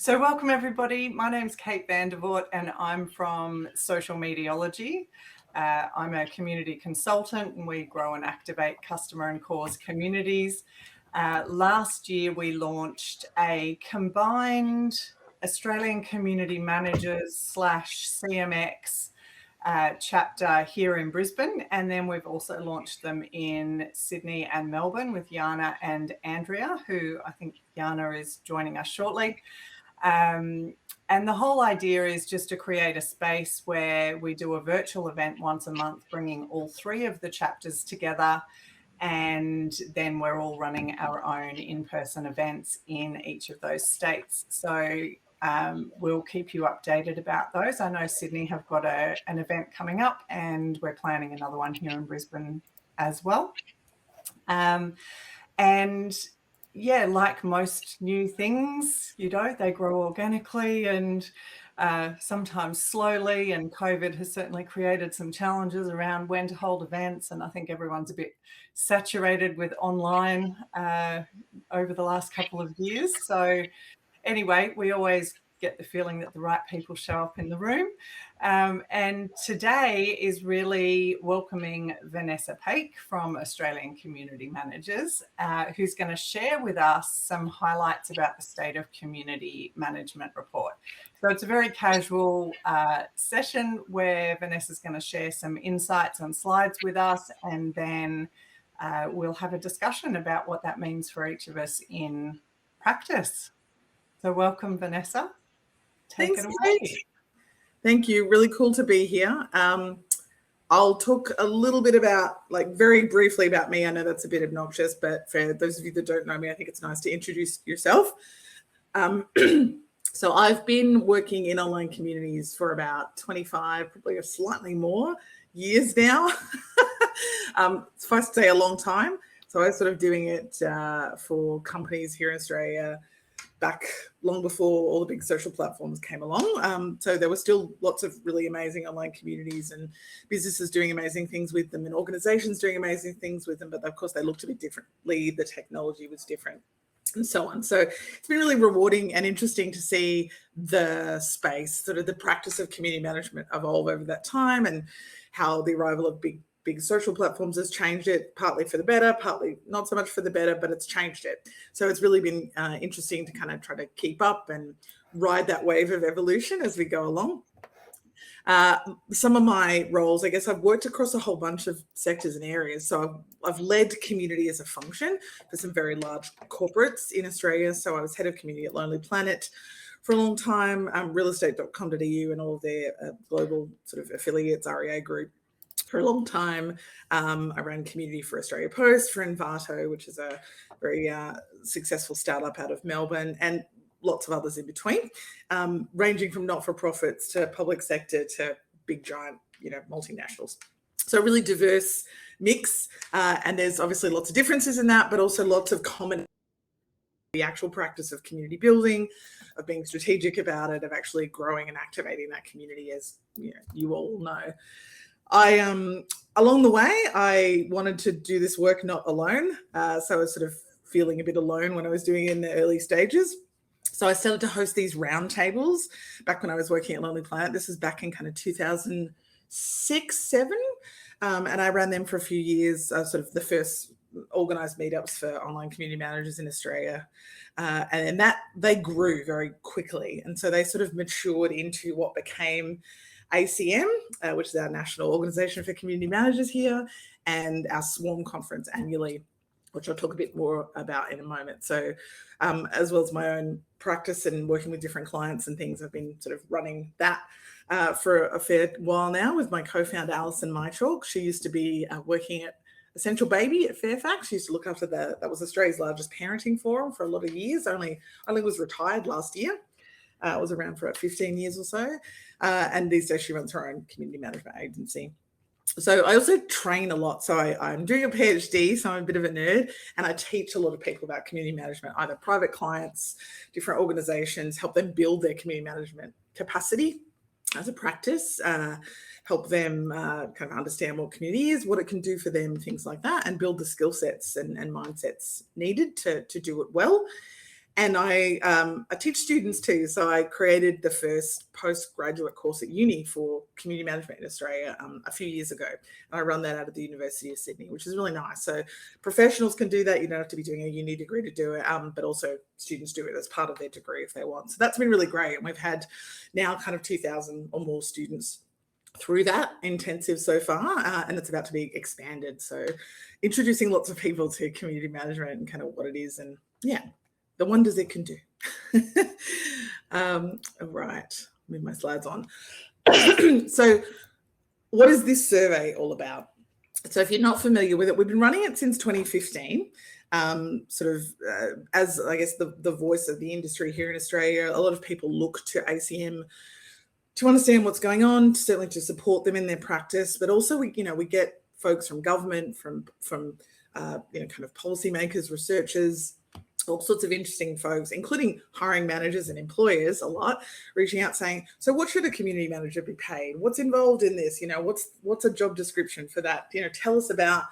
So welcome everybody. My name's Kate Vandervoort and I'm from Social Mediology. I'm a community consultant and we grow and activate customer and cause communities. Last year we launched a combined Australian Community Managers / CMX chapter here in Brisbane, and then we've also launched them in Sydney and Melbourne with Jana and Andrea, who I think Jana is joining us shortly. And the whole idea is just to create a space where we do a virtual event once a month, bringing all three of the chapters together, and then we're all running our own in-person events in each of those states. So we'll keep you updated about those. I know Sydney have got an event coming up and we're planning another one here in Brisbane as well. And yeah, like most new things, they grow organically and sometimes slowly, and COVID has certainly created some challenges around when to hold events, and I think everyone's a bit saturated with online over the last couple of years. So anyway, we always get the feeling that the right people show up in the room. And today is really welcoming Venessa Paech from Australian Community Managers, who's going to share with us some highlights about the State of Community Management report. So it's a very casual session where Vanessa's going to share some insights on slides with us, and then we'll have a discussion about what that means for each of us in practice. So welcome, Venessa. Take it away. Kate. Thank you. Really cool to be here. I'll talk a little bit about, very briefly about me. I know that's a bit obnoxious, but for those of you that don't know me, I think it's nice to introduce yourself. So I've been working in online communities for about 25, probably slightly more years now. Suffice to say, a long time. So I was sort of doing it for companies here in Australia back long before all the big social platforms came along. So there were still lots of really amazing online communities and businesses doing amazing things with them and organizations doing amazing things with them. But of course, they looked a bit differently. The technology was different and so on. So it's been really rewarding and interesting to see the space, sort of the practice of community management evolve over that time, and how the arrival of big social platforms has changed it, partly for the better, partly not so much for the better, but it's changed it. So it's really been interesting to kind of try to keep up and ride that wave of evolution as we go along. Some of my roles, I guess I've worked across a whole bunch of sectors and areas. So I've led community as a function for some very large corporates in Australia. So I was head of community at Lonely Planet for a long time, realestate.com.au and all of their global sort of affiliates, REA Group, for a long time. I ran community for Australia Post, for Envato, which is a very successful startup out of Melbourne, and lots of others in between, ranging from not-for-profits to public sector to big giant, multinationals. So a really diverse mix, and there's obviously lots of differences in that, but also lots of common. The actual practice of community building, of being strategic about it, of actually growing and activating that community, as you all know. Along the way, I wanted to do this work not alone. So I was sort of feeling a bit alone when I was doing it in the early stages. So I started to host these roundtables back when I was working at Lonely Planet. This is back in kind of 2006, 7. And I ran them for a few years, sort of the first organised meetups for online community managers in Australia. And that they grew very quickly. And so they sort of matured into what became ACM, which is our National Organisation for Community Managers here, and our Swarm conference annually, which I'll talk a bit more about in a moment. So as well as my own practice and working with different clients and things, I've been sort of running that for a fair while now with my co-founder, Alison Mychalk. She used to be working at Essential Baby at Fairfax. She used to look after that was Australia's largest parenting forum for a lot of years, only was retired last year. Was around for 15 years or so. And these days she runs her own community management agency. So I also train a lot. So I'm doing a PhD, so I'm a bit of a nerd, and I teach a lot of people about community management, either private clients, different organizations, help them build their community management capacity as a practice, help them kind of understand what community is, what it can do for them, things like that, and build the skill sets and mindsets needed to do it well. And I teach students too. So I created the first postgraduate course at uni for community management in Australia a few years ago. And I run that out of the University of Sydney, which is really nice. So professionals can do that. You don't have to be doing a uni degree to do it, but also students do it as part of their degree if they want. So that's been really great. And we've had now kind of 2,000 or more students through that intensive so far, and it's about to be expanded. So introducing lots of people to community management and kind of what it is, and the wonders it can do. All right, move my slides on. So what is this survey all about? So if you're not familiar with it, we've been running it since 2015, as I guess the voice of the industry here in Australia. A lot of people look to ACM to understand what's going on, certainly to support them in their practice, but also we get folks from government, from kind of policymakers, researchers, all sorts of interesting folks, including hiring managers and employers a lot, reaching out saying, so what should a community manager be paid? What's involved in this? What's a job description for that? Tell us about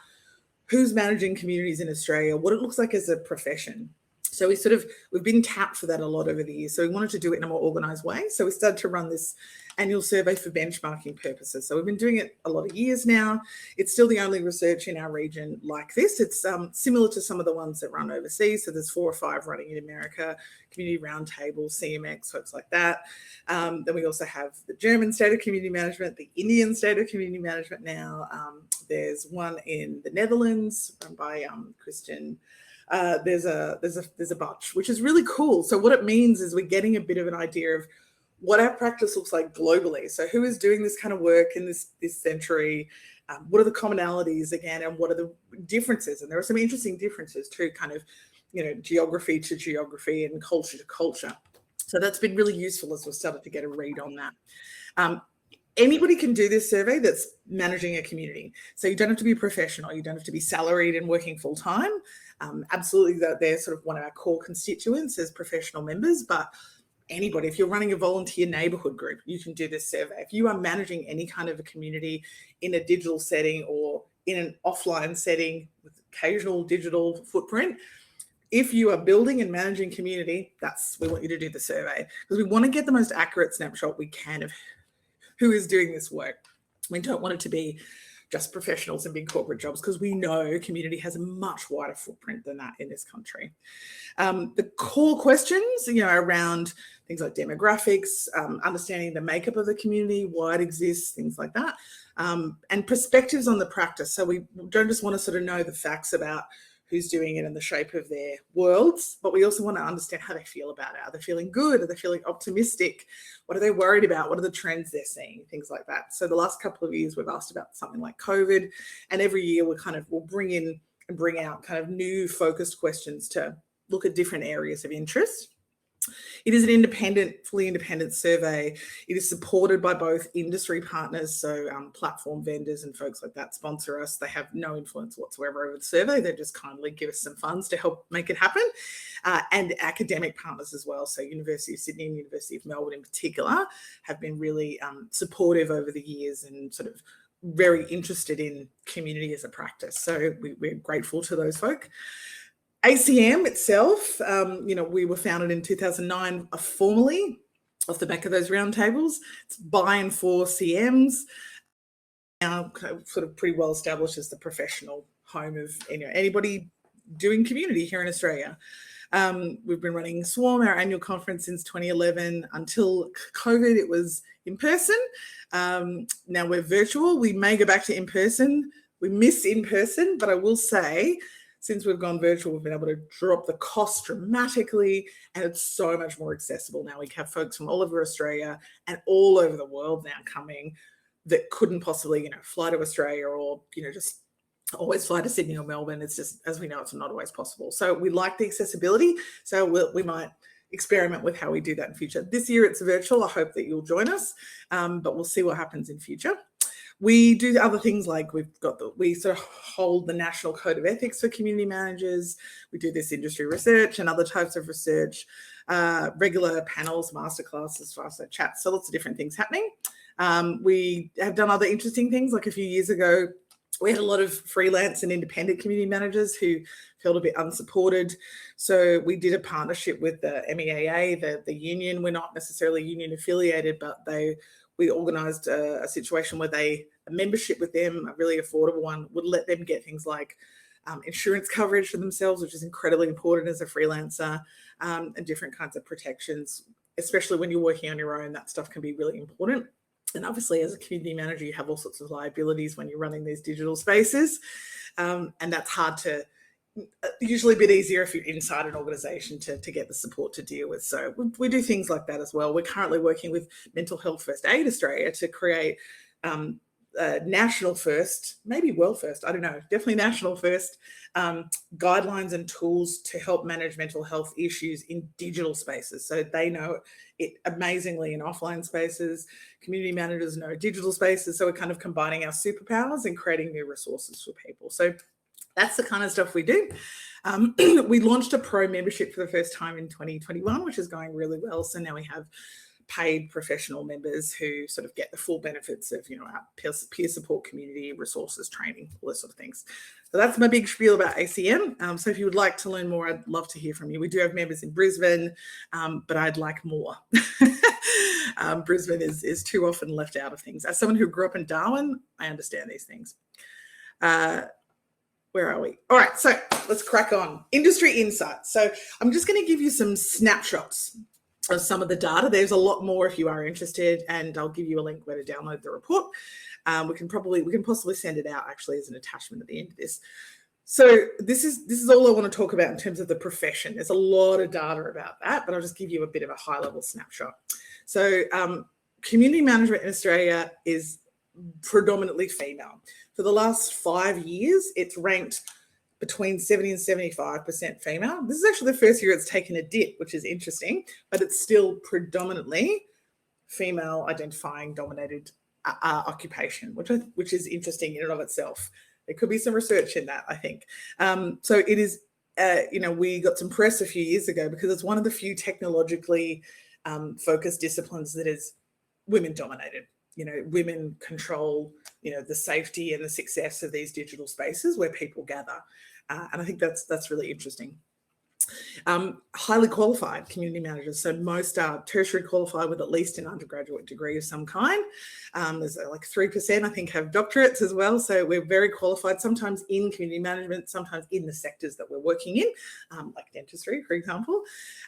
who's managing communities in Australia, what it looks like as a profession. So we've been tapped for that a lot over the years. So we wanted to do it in a more organized way. So we started to run this annual survey for benchmarking purposes. So we've been doing it a lot of years now. It's still the only research in our region like this. It's similar to some of the ones that run overseas. So there's 4 or 5 running in America, community roundtables, CMX, folks like that. Then we also have the German state of community management, the Indian state of community management now. There's one in the Netherlands run by Christian. There's a bunch, which is really cool. So what it means is we're getting a bit of an idea of what our practice looks like globally. So who is doing this kind of work in this century? What are the commonalities again, and what are the differences? And there are some interesting differences too, kind of, geography to geography and culture to culture. So that's been really useful as we've started to get a read on that. Anybody can do this survey that's managing a community. So you don't have to be a professional. You don't have to be salaried and working full time. Absolutely, they're sort of one of our core constituents as professional members, but anybody, if you're running a volunteer neighborhood group, you can do this survey. If you are managing any kind of a community in a digital setting or in an offline setting with occasional digital footprint, if you are building and managing community, we want you to do the survey, because we want to get the most accurate snapshot we can of who is doing this work. We don't want it to be just professionals and big corporate jobs, because we know community has a much wider footprint than that in this country. The core questions, around things like demographics, understanding the makeup of the community, why it exists, things like that, and perspectives on the practice. So we don't just want to sort of know the facts about who's doing it and the shape of their worlds, but we also want to understand how they feel about it. Are they feeling good? Are they feeling optimistic? What are they worried about? What are the trends they're seeing? Things like that. So the last couple of years, we've asked about something like COVID, and every year we'll bring in and bring out kind of new focused questions to look at different areas of interest. It is an fully independent survey. It is supported by both industry partners, so platform vendors and folks like that sponsor us. They have no influence whatsoever over the survey. They just kindly give us some funds to help make it happen. And academic partners as well. So University of Sydney and University of Melbourne in particular have been really supportive over the years and sort of very interested in community as a practice. So we're grateful to those folk. ACM itself, we were founded in 2009 formally off the back of those roundtables. It's by and for CMs, now sort of pretty well established as the professional home of anybody doing community here in Australia. We've been running Swarm, our annual conference, since 2011. Until COVID, it was in person. Now we're virtual. We may go back to in person. We miss in person, but I will say, since we've gone virtual, we've been able to drop the cost dramatically, and it's so much more accessible now. We have folks from all over Australia and all over the world now coming that couldn't possibly, fly to Australia or, just always fly to Sydney or Melbourne. It's just, as we know, it's not always possible. So we like the accessibility. So we might experiment with how we do that in future. This year it's virtual. I hope that you'll join us, but we'll see what happens in future. We do other things like we sort of hold the National Code of Ethics for community managers. We do this industry research and other types of research, regular panels, masterclasses, fireside chats, so lots of different things happening. We have done other interesting things, like a few years ago, We had a lot of freelance and independent community managers who felt a bit unsupported. So we did a partnership with the MEAA, the union. We're not necessarily union affiliated, but we organised a situation where a membership with them, a really affordable one, would let them get things like insurance coverage for themselves, which is incredibly important as a freelancer, and different kinds of protections, especially when you're working on your own. That stuff can be really important. And obviously, as a community manager, you have all sorts of liabilities when you're running these digital spaces. And that's hard to, usually a bit easier if you're inside an organisation to get the support to deal with. So we do things like that as well. We're currently working with Mental Health First Aid Australia to create national first, maybe world first, I don't know, definitely national first, guidelines and tools to help manage mental health issues in digital spaces. So they know it amazingly in offline spaces, community managers know digital spaces. So we're kind of combining our superpowers and creating new resources for people. So that's the kind of stuff we do. We launched a pro membership for the first time in 2021, which is going really well. So now we have paid professional members who sort of get the full benefits of, our peer support community, resources, training, all those sort of things. So that's my big spiel about ACM. So if you would like to learn more, I'd love to hear from you. We do have members in Brisbane, but I'd like more. Brisbane is too often left out of things. As someone who grew up in Darwin, I understand these things. Where are we? All right, so let's crack on. Industry insights. So I'm just going to give you some snapshots of some of the data. There's a lot more if you are interested, and I'll give you a link where to download the report. We can possibly send it out actually as an attachment at the end of this. So this is all I want to talk about in terms of the profession. There's a lot of data about that, but I'll just give you a bit of a high level snapshot. So community management in Australia is predominantly female. For the last 5 years, it's ranked between 70 and 75% female. This is actually the first year it's taken a dip, which is interesting, but it's still predominantly female identifying dominated occupation, which is interesting in and of itself. There could be some research in that, I think. So it is, we got some press a few years ago because it's one of the few technologically focused disciplines that is women dominated. Women control, the safety and the success of these digital spaces where people gather. And I think that's really interesting. Highly qualified community managers. So most are tertiary qualified with at least an undergraduate degree of some kind. There's like 3%, I think, have doctorates as well. So we're very qualified, sometimes in community management, sometimes in the sectors that we're working in, like dentistry, for example.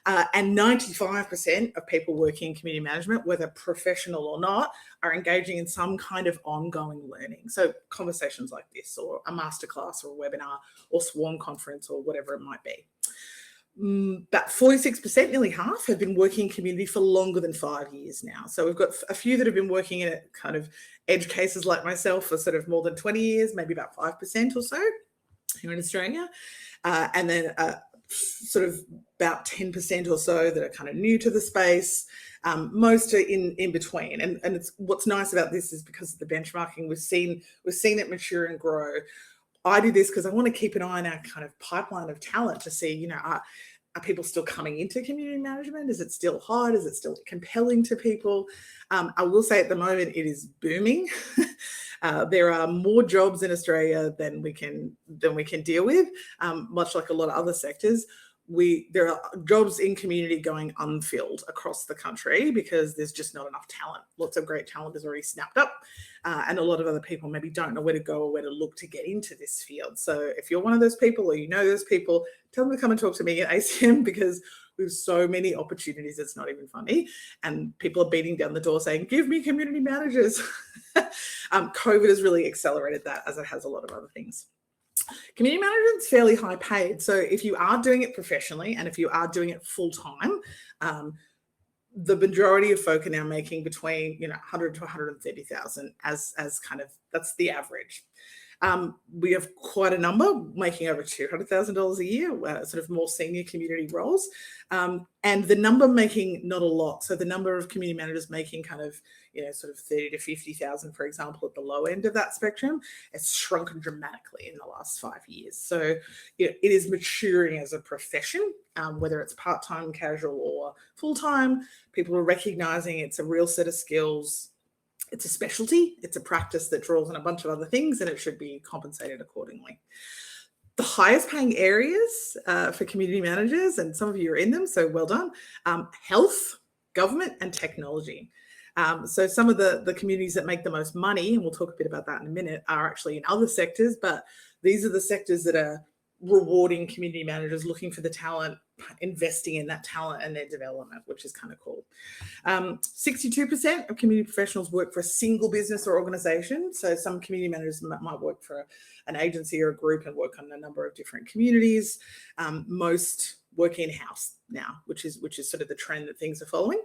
And 95% of people working in community management, whether professional or not, are engaging in some kind of ongoing learning. So conversations like this, or a masterclass or a webinar or swarm conference or whatever it might be. About 46%, nearly half, have been working in community for longer than 5 years now. So we've got a few that have been working in it, kind of edge cases like myself, for sort of more than 20 years, maybe about 5% or so here in Australia. And then sort of about 10% or so that are kind of new to the space. Most are in between. And it's, what's nice about this is because of the benchmarking, we've seen it mature and grow. I do this because I want to keep an eye on our kind of pipeline of talent to see, are people still coming into community management? Is it still hot? Is it still compelling to people? I will say at the moment it is booming. There are more jobs in Australia than we can deal with, much like a lot of other sectors. There are jobs in community going unfilled across the country because there's just not enough talent. Lots of great talent is already snapped up, and a lot of other people maybe don't know where to go or where to look to get into this field. So if you're one of those people or those people, tell them to come and talk to me at ACM because we have so many opportunities. It's not even funny. And people are beating down the door saying, give me community managers. COVID has really accelerated that, as it has a lot of other things. Community management is fairly high paid. So if you are doing it professionally and if you are doing it full time, the majority of folk are now making between 100 to 130,000 as kind of, that's the average. We have quite a number making over $200,000 a year, sort of more senior community roles, and the number making not a lot. So the number of community managers making kind of sort of 30 to 50,000, for example, at the low end of that spectrum, has shrunken dramatically in the last 5 years. So it is maturing as a profession, whether it's part-time, casual, or full-time. People are recognizing it's a real set of skills. It's a specialty. It's a practice that draws on a bunch of other things, and it should be compensated accordingly. The highest paying areas for community managers, and some of you are in them, so well done, health, government, and technology. So some of the communities that make the most money, and we'll talk a bit about that in a minute, are actually in other sectors, but these are the sectors that are rewarding community managers, looking for the talent, investing in that talent and their development, which is kind of cool. 62% of community professionals work for a single business or organization. So some community managers might work for an agency or a group and work on a number of different communities. Most work in-house now, which is sort of the trend that things are following.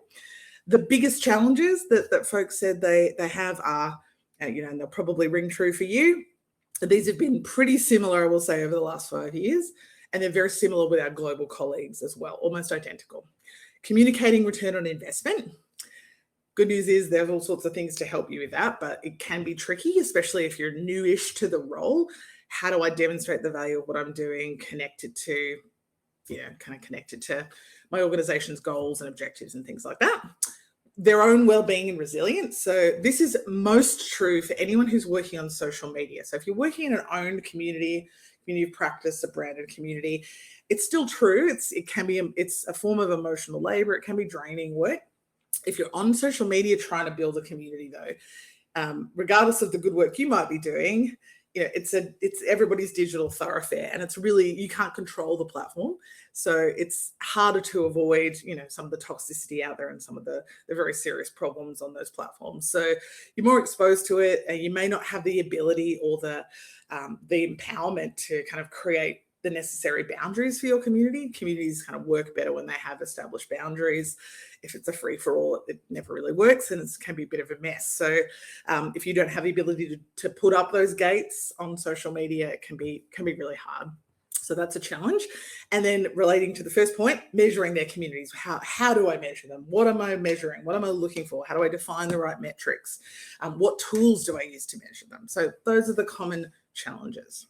The biggest challenges that folks said they have are, and they'll probably ring true for you. These have been pretty similar, I will say, over the last 5 years, and they're very similar with our global colleagues as well, almost identical. Communicating return on investment. Good news is there's all sorts of things to help you with that, but it can be tricky, especially if you're newish to the role. How do I demonstrate the value of what I'm doing, connected to my organization's goals and objectives and things like that? Their own well-being and resilience. So this is most true for anyone who's working on social media. So if you're working in an owned community of practice, a branded community, it's still true. It's a form of emotional labor. It can be draining work. If you're on social media trying to build a community, though, regardless of the good work you might be doing, it's everybody's digital thoroughfare, and it's really, you can't control the platform. So it's harder to avoid, some of the toxicity out there and some of the very serious problems on those platforms. So you're more exposed to it, and you may not have the ability or the empowerment to kind of create the necessary boundaries for your community. Communities kind of work better when they have established boundaries. If it's a free-for-all, it never really works, and it can be a bit of a mess. So if you don't have the ability to put up those gates on social media, it can be really hard. So that's a challenge. And then relating to the first point, measuring their communities. How do I measure them? What am I measuring? What am I looking for? How do I define the right metrics? What tools do I use to measure them? So those are the common challenges.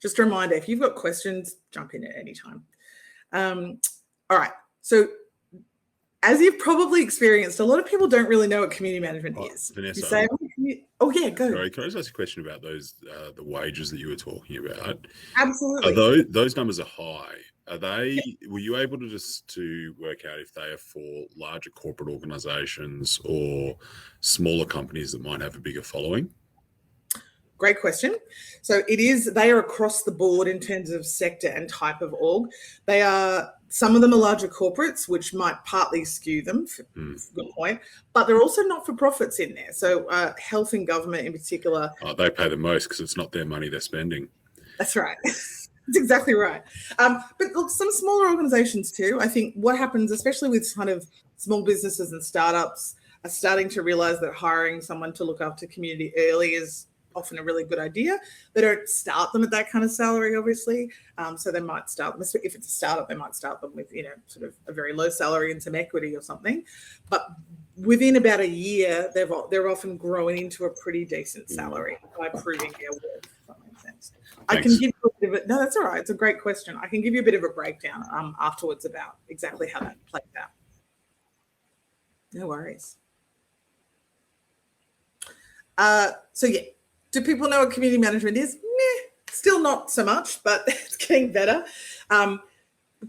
Just a reminder, if you've got questions, jump in at any time. All right. So as you've probably experienced, a lot of people don't really know what community management is. Vanessa, you say, oh yeah, go. Sorry, can I just ask a question about those the wages that you were talking about? Absolutely. Those numbers are high. Were you able to work out if they are for larger corporate organizations or smaller companies that might have a bigger following? Great question. So they are across the board in terms of sector and type of org. Some of them are larger corporates, which might partly skew them, good point, but they're also not-for-profits in there. So health and government in particular. Oh, they pay the most because it's not their money they're spending. That's right. That's exactly right. But look, some smaller organizations too. I think what happens, especially with kind of small businesses and startups, are starting to realize that hiring someone to look after community early is often a really good idea. They don't start them at that kind of salary, obviously. So they might start them, if it's a startup, they might start them with, sort of a very low salary and some equity or something. But within about a year, they're often growing into a pretty decent salary by proving their worth, if that makes sense. Thanks. I can give you a bit of no, that's all right. It's a great question. I can give you a bit of a breakdown afterwards about exactly how that plays out. No worries. So yeah. Do people know what community management is? Still not so much, but it's getting better.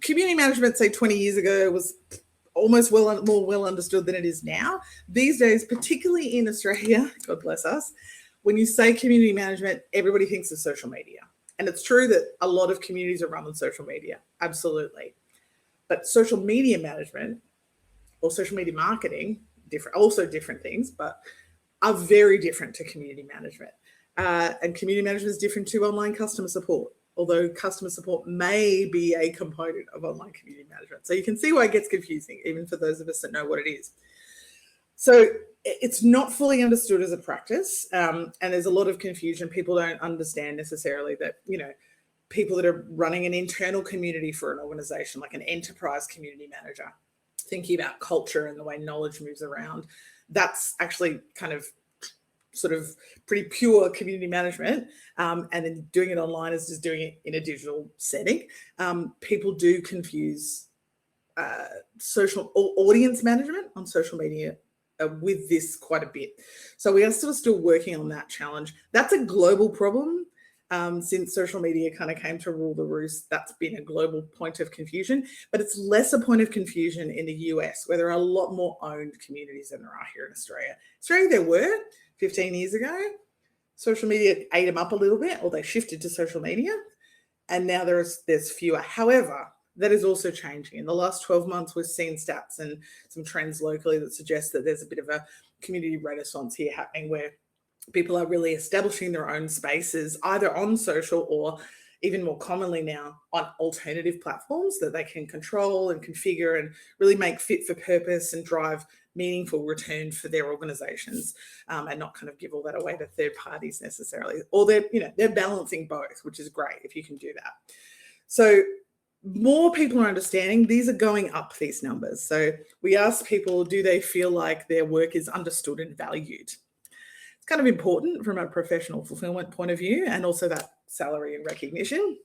Community management, say 20 years ago, was almost more well understood than it is now. These days, particularly in Australia, God bless us, when you say community management, everybody thinks of social media. And it's true that a lot of communities are run on social media, absolutely. But social media management or social media marketing, different things, but are very different to community management. And community management is different to online customer support, although customer support may be a component of online community management. So you can see why it gets confusing, even for those of us that know what it is. So it's not fully understood as a practice, and there's a lot of confusion. People don't understand necessarily that, people that are running an internal community for an organization, like an enterprise community manager, thinking about culture and the way knowledge moves around, that's actually kind of sort of pretty pure community management, and then doing it online is just doing it in a digital setting. People do confuse social audience management on social media with this quite a bit. So we are still working on that challenge. That's a global problem. Since social media kind of came to rule the roost, that's been a global point of confusion, but it's less a point of confusion in the US, where there are a lot more owned communities than there are here in Australia. Australia, there were 15 years ago. Social media ate them up a little bit, or they shifted to social media, and now there's fewer. However, that is also changing. In the last 12 months, we've seen stats and some trends locally that suggest that there's a bit of a community renaissance here happening, where people are really establishing their own spaces, either on social or even more commonly now on alternative platforms that they can control and configure and really make fit for purpose and drive meaningful return for their organizations, and not kind of give all that away to third parties necessarily. Or they're balancing both, which is great if you can do that. So more people are understanding. These are going up, these numbers. So we asked people, do they feel like their work is understood and valued? Kind of important from a professional fulfillment point of view, and also that salary and recognition.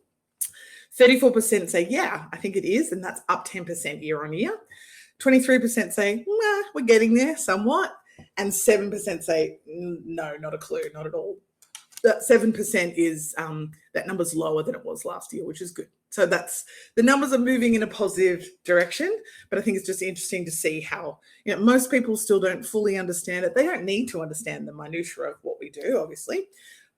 34% say, yeah, I think it is, and that's up 10% year on year. 23% say, nah, we're getting there somewhat, and 7% say, no, not a clue, not at all. That 7% is, that number's lower than it was last year, which is good. So that's, the numbers are moving in a positive direction, but I think it's just interesting to see how, most people still don't fully understand it. They don't need to understand the minutiae of what we do, obviously,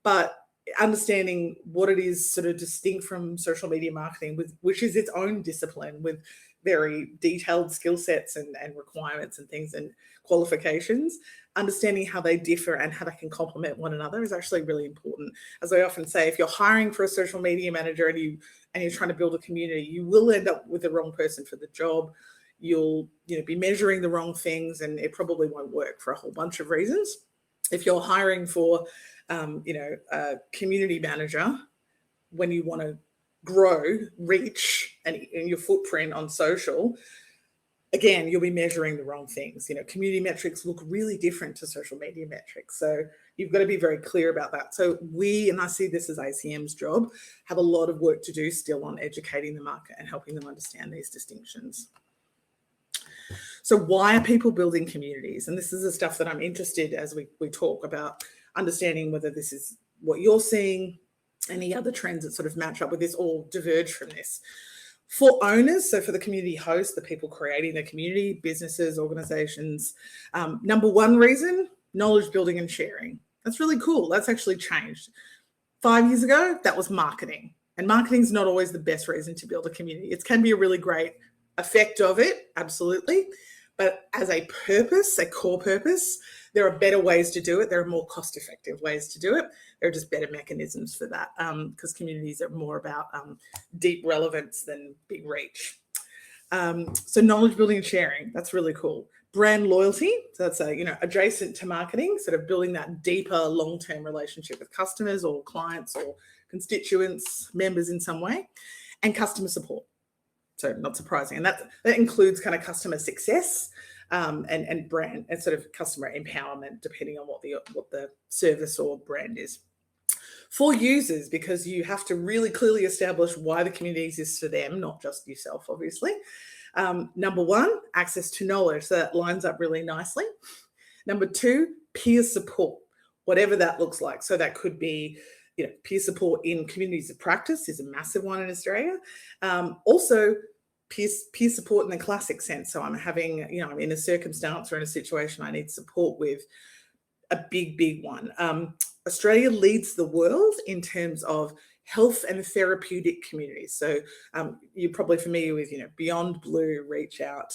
but understanding what it is sort of distinct from social media marketing, which is its own discipline with very detailed skill sets and requirements and things and qualifications. Understanding how they differ and how they can complement one another is actually really important. As I often say, if you're hiring for a social media manager and you're trying to build a community, you will end up with the wrong person for the job. You'll be measuring the wrong things, and it probably won't work for a whole bunch of reasons. If you're hiring for a community manager, when you want to grow, reach, and your footprint on social, again, you'll be measuring the wrong things. Community metrics look really different to social media metrics. So you've got to be very clear about that. So and I see this as ACM's job, have a lot of work to do still on educating the market and helping them understand these distinctions. So why are people building communities? And this is the stuff that I'm interested as we talk about understanding whether this is what you're seeing, any other trends that sort of match up with this or diverge from this. For owners, so for the community hosts, the people creating the community, businesses, organizations, number one reason, knowledge building and sharing. That's really cool. That's actually changed. 5 years ago, that was marketing. And marketing is not always the best reason to build a community. It can be a really great effect of it, absolutely. But as a purpose, a core purpose, there are better ways to do it. There are more cost-effective ways to do it. There are just better mechanisms for that, because communities are more about deep relevance than big reach. So knowledge building and sharing, that's really cool. Brand loyalty, so that's adjacent to marketing, sort of building that deeper long-term relationship with customers or clients or constituents, members in some way, and customer support. So not surprising. And that includes kind of customer success and brand and sort of customer empowerment, depending on what the service or brand is. For users, because you have to really clearly establish why the community exists for them, not just yourself, obviously. Number one, access to knowledge. So that lines up really nicely. Number two, peer support, whatever that looks like. So that could be peer support in communities of practice is a massive one in Australia. Also, peer support in the classic sense. So I'm having, I'm in a circumstance or in a situation I need support with, a big one. Australia leads the world in terms of health and therapeutic communities. So you're probably familiar with, Beyond Blue, Reach Out,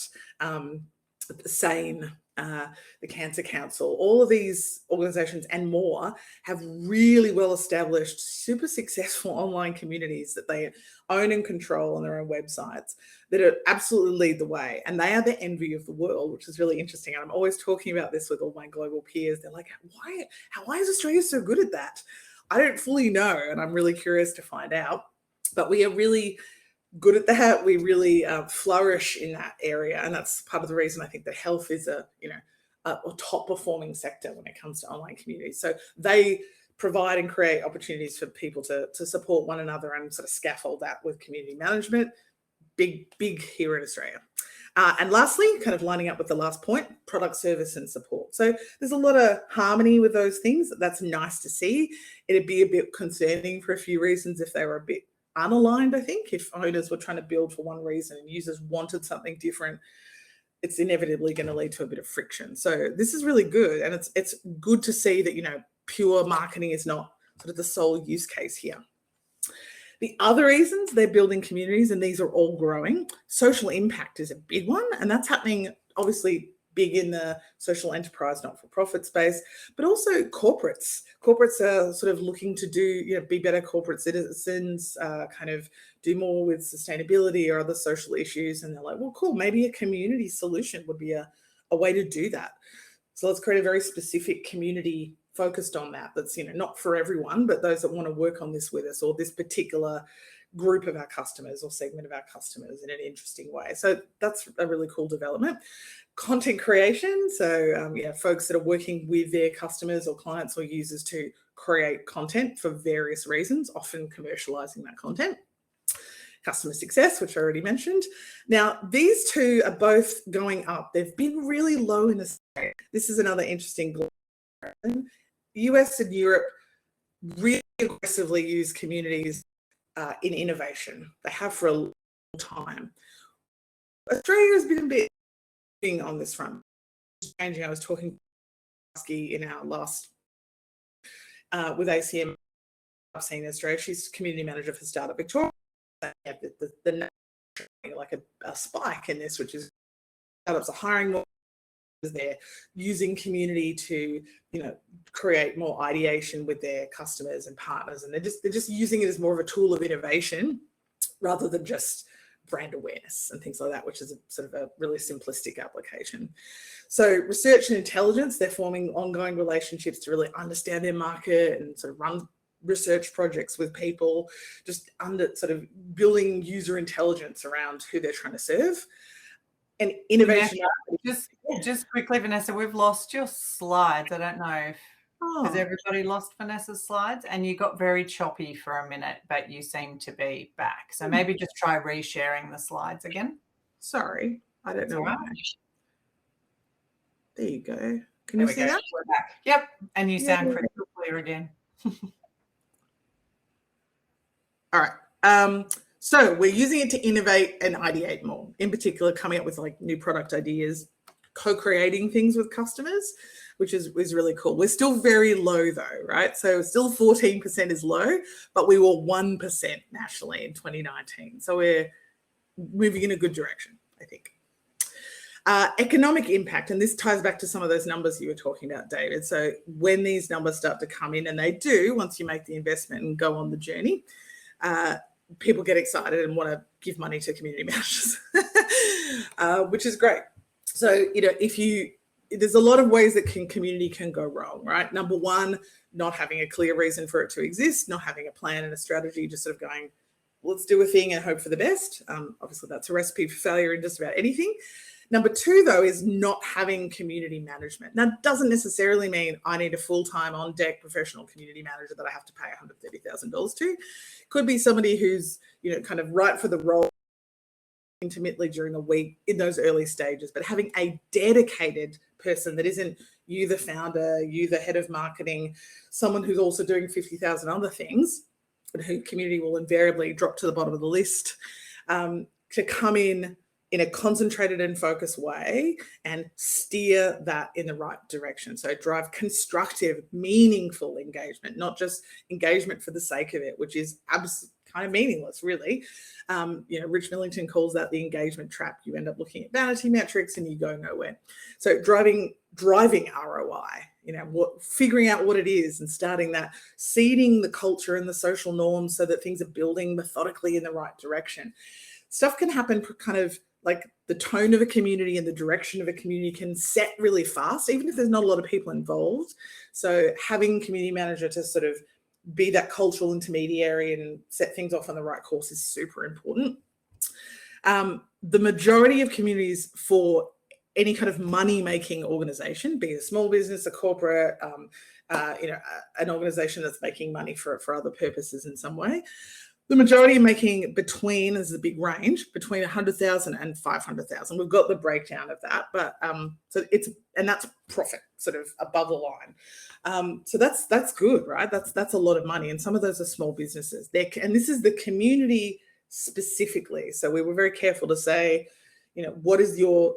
SANE, the Cancer Council. All of these organizations and more have really well-established, super successful online communities that they own and control on their own websites that are absolutely lead the way. And they are the envy of the world, which is really interesting. And I'm always talking about this with all my global peers. They're like, why is Australia so good at that? I don't fully know, and I'm really curious to find out. But we are really good at that. We really flourish in that area, and that's part of the reason I think that health is a top performing sector when it comes to online communities. So they provide and create opportunities for people to support one another and sort of scaffold that with community management. Big here in Australia. And lastly, kind of lining up with the last point, product, service, and support. So there's a lot of harmony with those things. That's nice to see. It'd be a bit concerning for a few reasons if they were a bit unaligned, I think. If owners were trying to build for one reason and users wanted something different, it's inevitably going to lead to a bit of friction. So this is really good. And it's good to see that, you know, pure marketing is not sort of the sole use case here. The other reasons they're building communities, and these are all growing, social impact is a big one. And that's happening obviously big in the social enterprise, not-for-profit space, but also corporates. Corporates are sort of looking to do, you know, be better corporate citizens, kind of do more with sustainability or other social issues. And they're like, well, cool, maybe a community solution would be a way to do that. So let's create a very specific community focused on that. That's, you know, not for everyone, but those that want to work on this with us, or this particular group of our customers or segment of our customers in an interesting way. So that's a really cool development. Content creation. So yeah, folks that are working with their customers or clients or users to create content for various reasons, often commercializing that content. Customer success, which I already mentioned. Now, these two are both going up. They've been really low in Australia. This is another interesting comparison. US and Europe really aggressively use communities in innovation. They have for a long time. Australia has been a bit on this front. Changing. I was talking to in our last with ACM. I've seen Australia. She's community manager for Startup Victoria. Like a spike in this, which is startups are hiring more. They're using community to, you know, create more ideation with their customers and partners, and they're just using it as more of a tool of innovation rather than just brand awareness and things like that, which is a sort of a really simplistic application. So research and intelligence, they're forming ongoing relationships to really understand their market and sort of run research projects with people, just under sort of building user intelligence around who they're trying to serve. And innovation. Vanessa, just quickly, Vanessa, we've lost your slides. I don't know if has everybody lost Vanessa's slides, and you got very choppy for a minute, but you seem to be back. So maybe just try resharing the slides again. Sorry, I don't know why. There you go. Can you see that? We're back. Yep, and you sound crystal clear again. All right. So we're using it to innovate and ideate more, in particular, coming up with like new product ideas, co-creating things with customers, which is really cool. We're still very low though, right? So still 14% is low, but we were 1% nationally in 2019. So we're moving in a good direction, I think. Economic impact, and this ties back to some of those numbers you were talking about, David. So when these numbers start to come in, and they do once you make the investment and go on the journey, people get excited and want to give money to community managers, which is great. So, you know, there's a lot of ways that community can go wrong, right? Number one, not having a clear reason for it to exist, not having a plan and a strategy, just sort of going, let's do a thing and hope for the best. Obviously, that's a recipe for failure in just about anything. Number two, though, is not having community management. That doesn't necessarily mean I need a full-time on-deck professional community manager that I have to pay $130,000 to. Could be somebody who's, you know, kind of right for the role intimately during the week in those early stages, but having a dedicated person that isn't you, the founder, you, the head of marketing, someone who's also doing 50,000 other things, and who community will invariably drop to the bottom of the list, to come in a concentrated and focused way and steer that in the right direction. So drive constructive, meaningful engagement, not just engagement for the sake of it, which is kind of meaningless, really. You know, Rich Millington calls that the engagement trap. You end up looking at vanity metrics and you go nowhere. So driving ROI, you know, figuring out what it is and starting that, seeding the culture and the social norms so that things are building methodically in the right direction. Stuff can happen kind of like the tone of a community and the direction of a community can set really fast, even if there's not a lot of people involved. So having community manager to sort of be that cultural intermediary and set things off on the right course is super important. The majority of communities for any kind of money-making organization, be it a small business, a corporate, you know, an organization that's making money for other purposes in some way, The majority are making between, there's a big range, between 100,000 and 500,000. We've got the breakdown of that, but so and that's profit sort of above the line. So that's good, right? That's a lot of money. And some of those are small businesses. And this is the community specifically. So we were very careful to say, what is your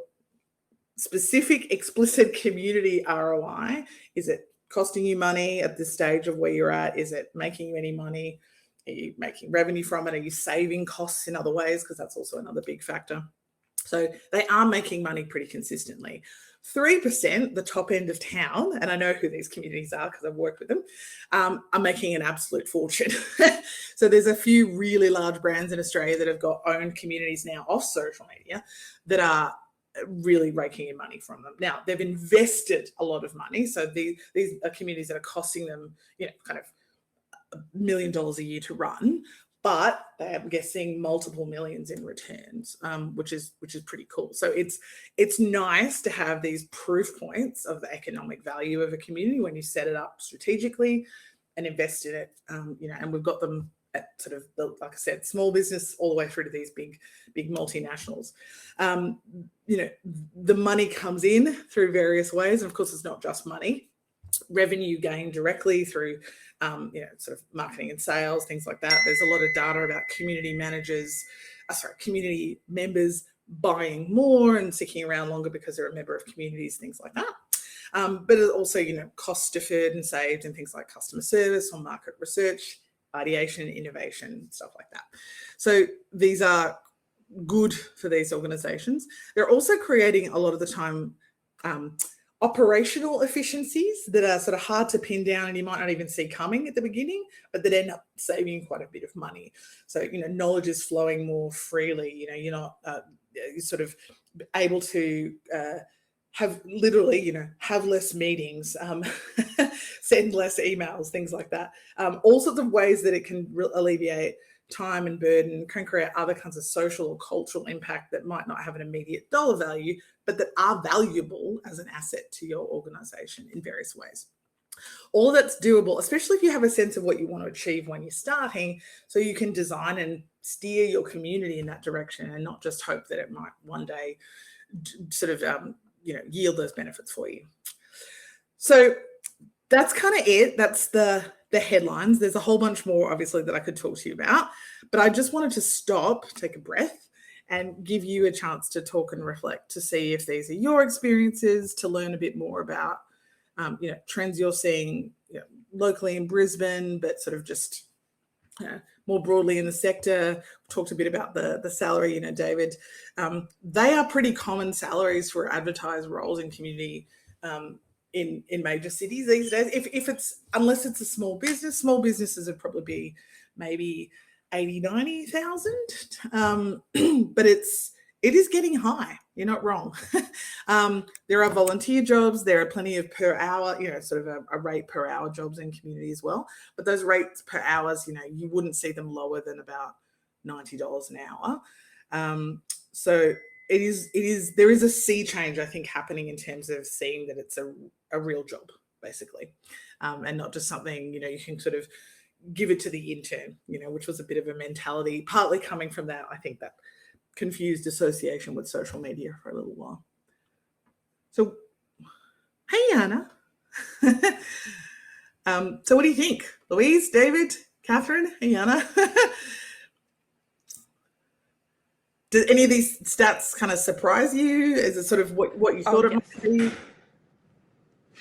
specific explicit community ROI? Is it costing you money at this stage of where you're at? Is it making you any money? Are you making revenue from it? Are you saving costs in other ways? Because that's also another big factor. So they are making money pretty consistently. 3%, the top end of town, and I know who these communities are because I've worked with them, are making an absolute fortune. So there's a few really large brands in Australia that have got owned communities now off social media that are really raking in money from them. Now, they've invested a lot of money. So these are communities that are costing them, kind of $1 million a year to run, but they are getting multiple millions in returns, which is pretty cool. So it's nice to have these proof points of the economic value of a community when you set it up strategically and invest in it. And we've got them at sort of, like I said, small business all the way through to these big multinationals. The money comes in through various ways, and of course, it's not just money. Revenue gained directly through sort of marketing and sales, things like that. There's a lot of data about community members buying more and sticking around longer because they're a member of communities, things like that. But it also, costs deferred and saved and things like customer service or market research, ideation, innovation, stuff like that. So these are good for these organizations. They're also creating a lot of the time operational efficiencies that are sort of hard to pin down and you might not even see coming at the beginning, but that end up saving you quite a bit of money. So, knowledge is flowing more freely. You're not you're sort of able to have literally, have less meetings, send less emails, things like that. All sorts of ways that it can alleviate time and burden, can create other kinds of social or cultural impact that might not have an immediate dollar value, but that are valuable as an asset to your organization in various ways. All of that's doable, especially if you have a sense of what you want to achieve when you're starting, so you can design and steer your community in that direction and not just hope that it might one day sort of yield those benefits for you. So that's kind of it. That's the headlines. There's a whole bunch more, obviously, that I could talk to you about, but I just wanted to stop, take a breath, and give you a chance to talk and reflect to see if these are your experiences, to learn a bit more about trends you're seeing locally in Brisbane, but sort of just more broadly in the sector. We talked a bit about the salary, David. They are pretty common salaries for advertised roles in community in major cities these days. Unless it's a small business, small businesses would probably be maybe 80,000-90,000. But it is getting high. You're not wrong. There are volunteer jobs. There are plenty of per hour, sort of a rate per hour jobs in community as well. But those rates per hours, you wouldn't see them lower than about $90 an hour. So there is a sea change, I think, happening in terms of seeing that it's a real job, basically, and not just something, you can sort of give it to the intern, which was a bit of a mentality, partly coming from that, I think, that confused association with social media for a little while. So, hey, Anna. So what do you think? Louise, David, Catherine, hey, Anna. Did any of these stats kind of surprise you? Is it sort of what you thought it might be?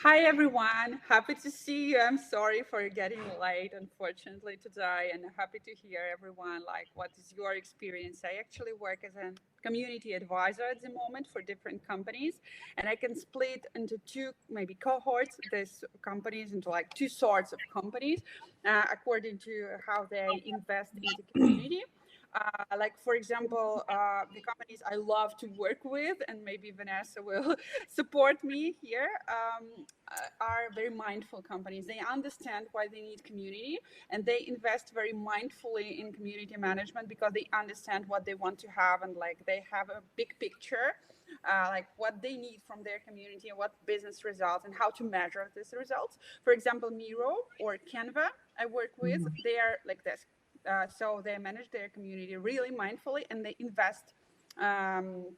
Hi, everyone. Happy to see you. I'm sorry for getting late, unfortunately, today, and happy to hear everyone, what is your experience? I actually work as a community advisor at the moment for different companies, and I can split into two, maybe cohorts, these companies into two sorts of companies, according to how they invest in the community. For example, the companies I love to work with, and maybe Venessa will support me here, are very mindful companies. They understand why they need community, and they invest very mindfully in community management because they understand what they want to have, and they have a big picture, what they need from their community and what business results and how to measure these results. For example, Miro or Canva I work with, they are like this. So they manage their community really mindfully, and they invest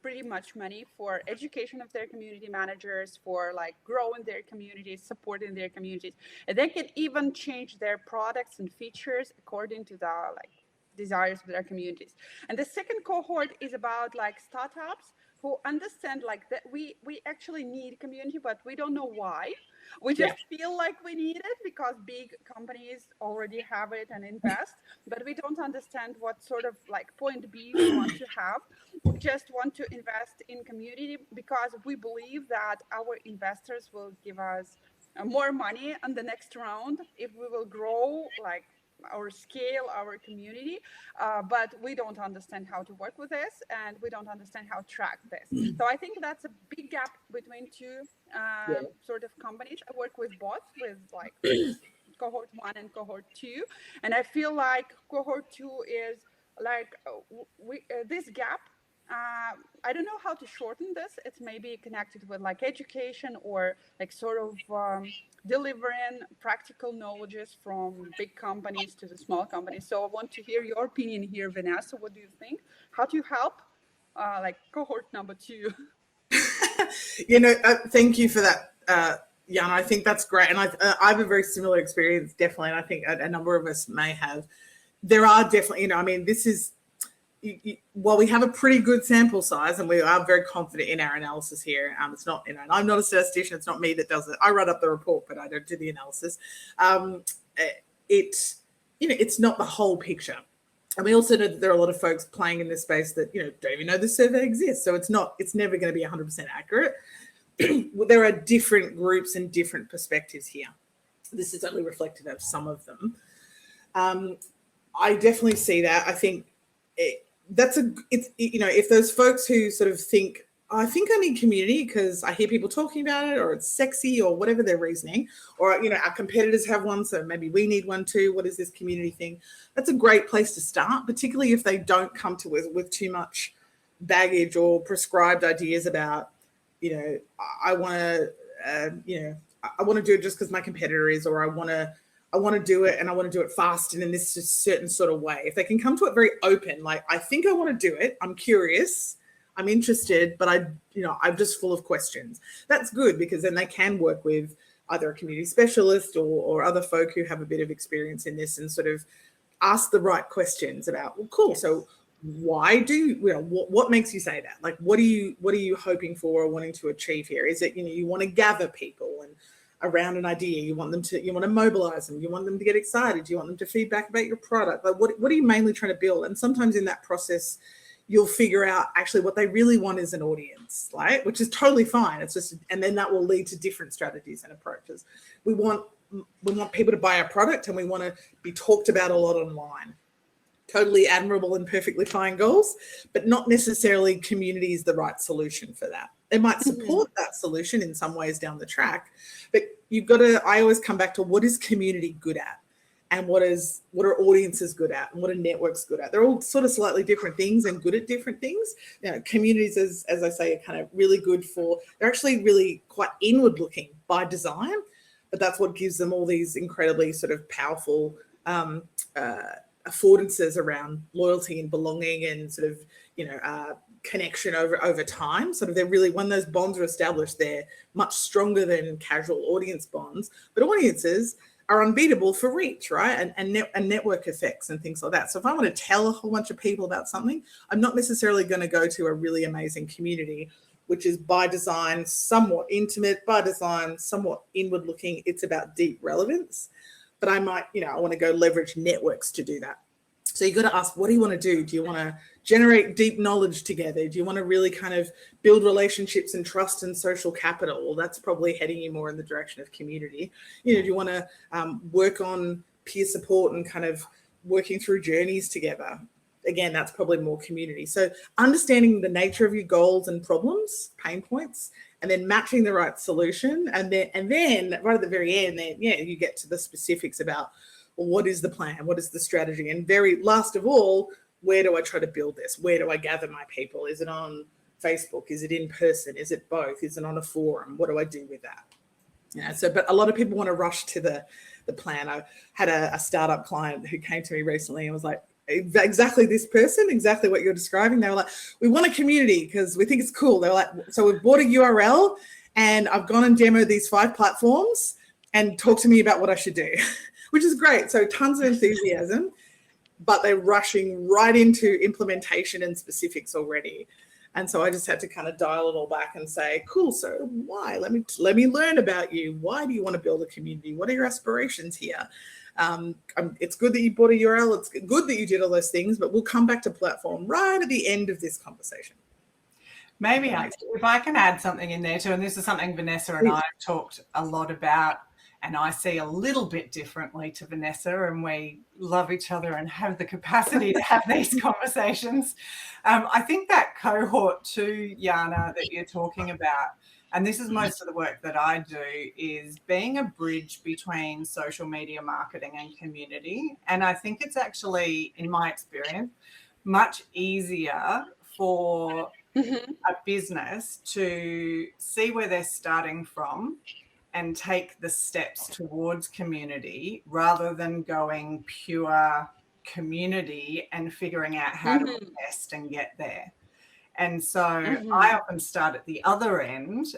pretty much money for education of their community managers, for like growing their communities, supporting their communities. And they can even change their products and features according to the like desires of their communities. And the second cohort is about like startups who understand like that we actually need community, but we don't know why. We just feel like we need it because big companies already have it and invest, but we don't understand what sort of like point B we want to have. We just want to invest in community because we believe that our investors will give us more money on the next round if we will grow like or scale our community, but we don't understand how to work with this, and we don't understand how to track this. So I think that's a big gap between two sort of companies. I work with both, with like cohort 1 and cohort 2, and I feel like cohort 2 is like this gap. I don't know how to shorten this. It's maybe connected with like education or like sort of delivering practical knowledges from big companies to the small companies. So I want to hear your opinion here, Venessa. What do you think? How do you help like cohort number 2? Thank you for that, Jan. I think that's great. And I have a very similar experience, definitely. And I think a number of us may have. There are definitely, this is, while we have a pretty good sample size and we are very confident in our analysis here, it's not, and I'm not a statistician, it's not me that does it. I write up the report, but I don't do the analysis. It's not the whole picture. And we also know that there are a lot of folks playing in this space that, don't even know this survey exists. So it's never going to be 100% accurate. There are different groups and different perspectives here. This is only reflective of some of them. I definitely see that. I think if those folks who sort of think, I think I need community because I hear people talking about it, or it's sexy, or whatever their reasoning, or our competitors have one, so maybe we need one too. What is this community thing? That's a great place to start, particularly if they don't come to us with too much baggage or prescribed ideas about, I want to do it just because my competitor is, or I want to do it and I want to do it fast and in this certain sort of way. If they can come to it very open, like, I think I want to do it, I'm curious, I'm interested, but I'm just full of questions. That's good, because then they can work with either a community specialist or other folk who have a bit of experience in this and sort of ask the right questions about, well, cool. So why what makes you say that? Like, what are you hoping for or wanting to achieve here? Is it, you want to gather people and around an idea, you want to mobilize them, you want them to get excited, you want them to feedback about your product, like what are you mainly trying to build? And sometimes in that process you'll figure out actually what they really want is an audience, right? Which is totally fine. It's just, and then that will lead to different strategies and approaches. We want people to buy our product, and we want to be talked about a lot online. Totally admirable and perfectly fine goals, but not necessarily community is the right solution for that. They might support that solution in some ways down the track, but I always come back to, what is community good at? And what are audiences good at, and what are networks good at? They're all sort of slightly different things and good at different things. Communities, as I say, are kind of really good they're actually really quite inward looking by design, but that's what gives them all these incredibly sort of powerful affordances around loyalty and belonging and sort of, connection over time. Sort of, they're really, when those bonds are established, they're much stronger than casual audience bonds, but audiences are unbeatable for reach, right? And network effects and things like that. So if I want to tell a whole bunch of people about something, I'm not necessarily going to go to a really amazing community, which is by design somewhat intimate, by design somewhat inward looking. It's about deep relevance. But I might, I want to go leverage networks to do that. So you've got to ask, what do you want to do? Do you want to generate deep knowledge together? Do you want to really kind of build relationships and trust and social capital? Well, that's probably heading you more in the direction of community. Do you want to work on peer support and kind of working through journeys together? Again, that's probably more community. So understanding the nature of your goals and problems, pain points, and then matching the right solution. And then right at the very end, you get to the specifics about, well, what is the plan? What is the strategy? And very last of all, where do I try to build this? Where do I gather my people? Is it on Facebook? Is it in person? Is it both? Is it on a forum? What do I do with that? But a lot of people want to rush to the plan. I had a startup client who came to me recently and was like, exactly this person, exactly what you're describing. They were like, we want a community because we think it's cool. They were like, so we've bought a URL and I've gone and demoed these 5 platforms and talk to me about what I should do, which is great. So tons of enthusiasm, but they're rushing right into implementation and specifics already. And so I just had to kind of dial it all back and say, cool, so why? Let me learn about you. Why do you want to build a community? What are your aspirations here? It's good that you bought a URL. It's good that you did all those things, but we'll come back to platform right at the end of this conversation. Maybe if I can add something in there too, and this is something Venessa and I have talked a lot about, and I see a little bit differently to Venessa, and we love each other and have the capacity to have these conversations. I think that cohort too, Jana, that you're talking about, and this is most of the work that I do, is being a bridge between social media marketing and community. And I think it's actually, in my experience, much easier for a business to see where they're starting from and take the steps towards community rather than going pure community and figuring out how to invest and get there. And so I often start at the other end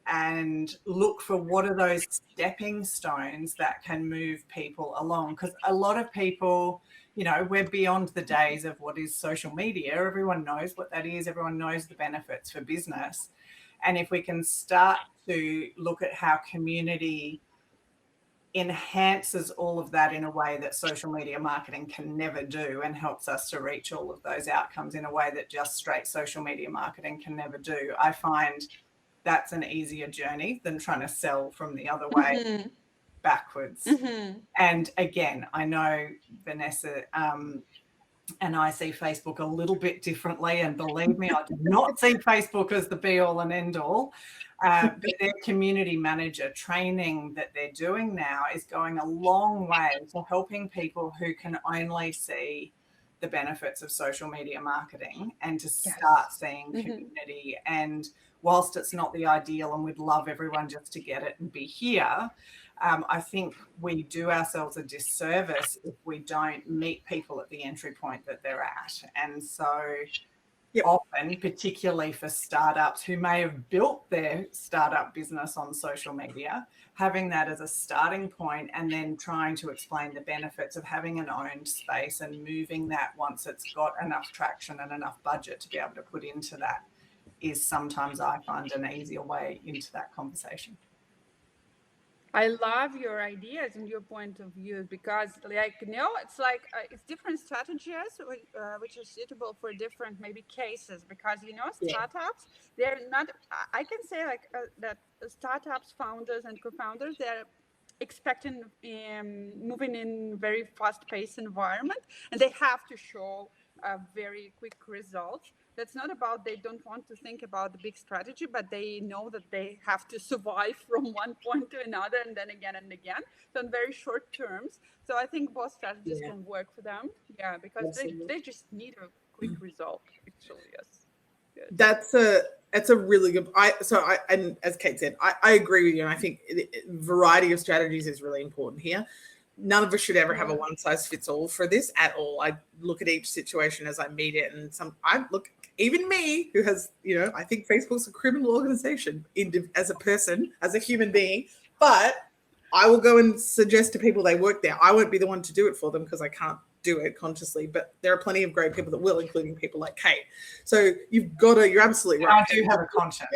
and look for what are those stepping stones that can move people along. Because a lot of people, you know, we're beyond the days of what is social media. Everyone knows what that is. Everyone knows the benefits for business. And if we can start to look at how community enhances all of that in a way that social media marketing can never do, and helps us to reach all of those outcomes in a way that just straight social media marketing can never do, I find that's an easier journey than trying to sell from the other way backwards. And again, I know Venessa and I see Facebook a little bit differently, and believe me, I do not see Facebook as the be all and end all. But their community manager training that they're doing now is going a long way to helping people who can only see the benefits of social media marketing and to start seeing community. And whilst it's not the ideal and we'd love everyone just to get it and be here, I think we do ourselves a disservice if we don't meet people at the entry point that they're at. And so often, particularly for startups who may have built their startup business on social media, having that as a starting point and then trying to explain the benefits of having an owned space and moving that once it's got enough traction and enough budget to be able to put into that is sometimes, I find, an easier way into that conversation. I love your ideas and your point of view, because it's different strategies which are suitable for different maybe cases, because startups, they're not, I can say that startups founders and co-founders, they're expecting moving in very fast-paced environment, and they have to show very quick results. That's not about they don't want to think about the big strategy, but they know that they have to survive from one point to another and then again and again. So in very short terms. So I think both strategies can work for them. Yeah, because they just need a quick result, actually. Yes. Good. That's a really good. And as Kate said, I agree with you. And I think variety of strategies is really important here. None of us should ever have a one size fits all for this at all. I look at each situation as I meet it, and even me, who has, I think Facebook's a criminal organization as a person, as a human being, but I will go and suggest to people they work there. I won't be the one to do it for them because I can't do it consciously, but there are plenty of great people that will, including people like Kate. So you're absolutely right. I do have a conscience.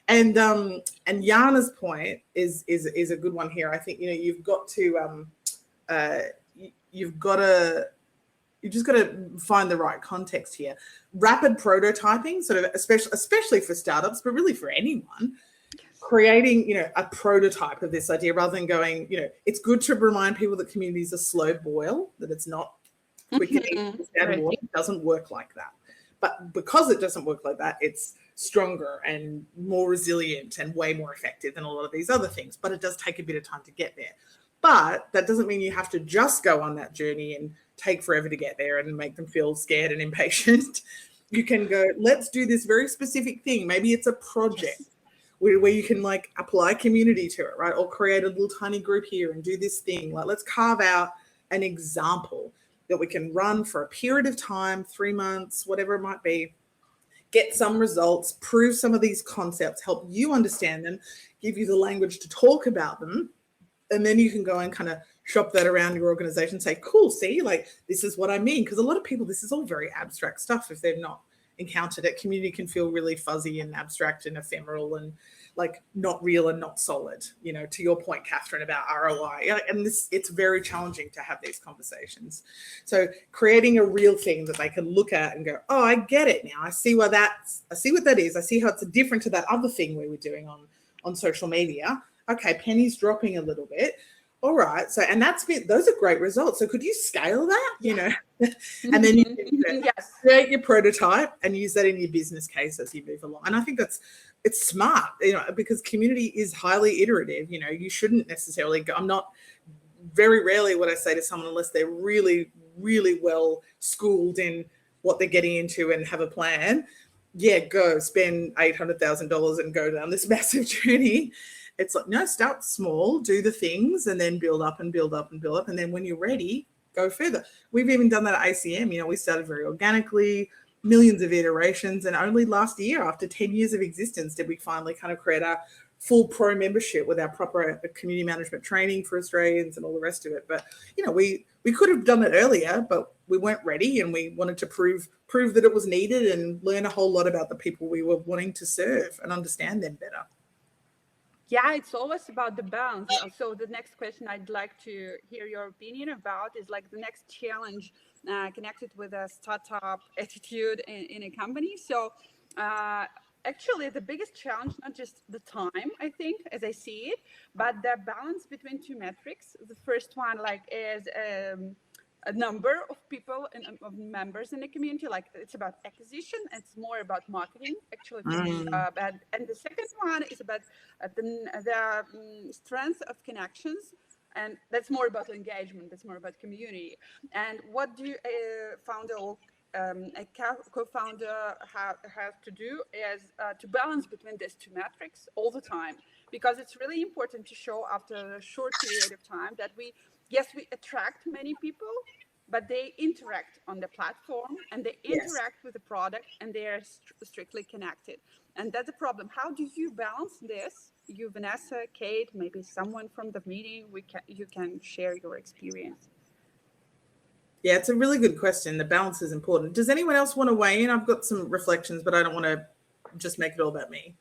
And Jana's point is a good one here. I think you've just got to find the right context here. Rapid prototyping, sort of especially for startups, but really for anyone, creating a prototype of this idea rather than going, it's good to remind people that community is a slow boil, that it's not quick and easy. It doesn't work like that. But because it doesn't work like that, it's stronger and more resilient and way more effective than a lot of these other things. But it does take a bit of time to get there. But that doesn't mean you have to just go on that journey and take forever to get there and make them feel scared and impatient. You can go, let's do this very specific thing. Maybe it's a project where you can like apply community to it, right? Or create a little tiny group here and do this thing. Like, let's carve out an example that we can run for a period of time, 3 months, whatever it might be, get some results, prove some of these concepts, help you understand them, give you the language to talk about them. And then you can go and kind of shop that around your organization, say, cool, see, like, this is what I mean. Because a lot of people, this is all very abstract stuff. If they've not encountered it, community can feel really fuzzy and abstract and ephemeral and like not real and not solid, you know, to your point, Catherine, about ROI. And it's very challenging to have these conversations. So creating a real thing that they can look at and go, oh, I get it now. I see what that is. I see how it's different to that other thing we were doing on social media. Okay, pennies dropping a little bit. All right. So, and those are great results. So could you scale that, you know, and then you can create your prototype and use that in your business case as you move along. And I think it's smart, you know, because community is highly iterative. You know, you shouldn't necessarily go. Very rarely would I say to someone, unless they're really, really well schooled in what they're getting into and have a plan, go spend $800,000 and go down this massive journey. It's like, no, start small, do the things, and then build up and build up and build up. And then when you're ready, go further. We've even done that at ACM. You know, we started very organically, millions of iterations. And only last year, after 10 years of existence, did we finally kind of create our full pro membership with our proper community management training for Australians and all the rest of it. But, you know, we could have done it earlier, but we weren't ready, and we wanted to prove that it was needed and learn a whole lot about the people we were wanting to serve and understand them better. Yeah, it's always about the balance. So the next question I'd like to hear your opinion about is like the next challenge connected with a startup attitude in a company. So actually the biggest challenge, not just the time, I think, as I see it, but the balance between two metrics. The first one is a number of people and of members in the community, like it's about acquisition. It's more about marketing, actually. And the second one is about the strength of connections, and that's more about engagement. That's more about community. And what do founder or a co-founder have to do is to balance between these two metrics all the time, because it's really important to show after a short period of time that we attract many people, but they interact on the platform and they interact with the product and they are strictly connected. And that's a problem. How do you balance this? You, Venessa, Kate, maybe someone from the meeting, you can share your experience. Yeah, it's a really good question. The balance is important. Does anyone else want to weigh in? I've got some reflections, but I don't want to just make it all about me.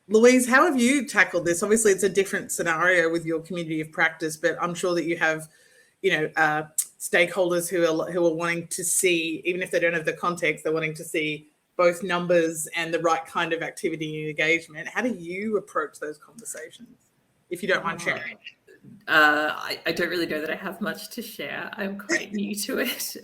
Louise, how have you tackled this? Obviously, it's a different scenario with your community of practice, but I'm sure that you have, stakeholders who are wanting to see, even if they don't have the context, they're wanting to see both numbers and the right kind of activity and engagement. How do you approach those conversations, if you don't mind sharing? I don't really know that I have much to share. I'm quite new to it.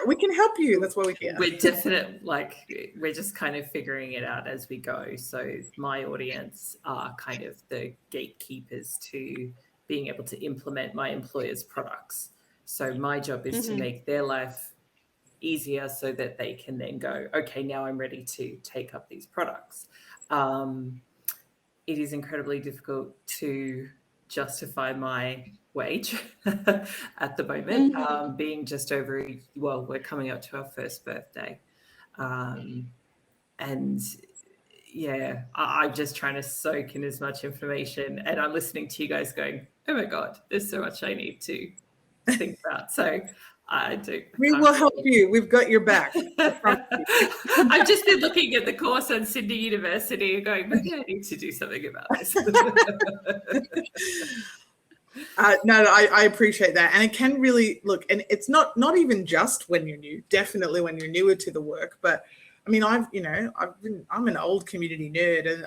We can help you. That's why we're here. We're just kind of figuring it out as we go. So my audience are kind of the gatekeepers to being able to implement my employer's products. So my job is to make their life easier so that they can then go, okay, now I'm ready to take up these products. It is incredibly difficult to justify my wage at the moment, being just over, we're coming up to our first birthday. I'm just trying to soak in as much information, and I'm listening to you guys going, oh my God, there's so much I need to think about. So we will help you. We've got your back. I've just been looking at the course on Sydney University and going, maybe I need to do something about this. I appreciate that. And it can really look, and it's not even just when you're new, definitely when you're newer to the work. But I mean, I'm an old community nerd, and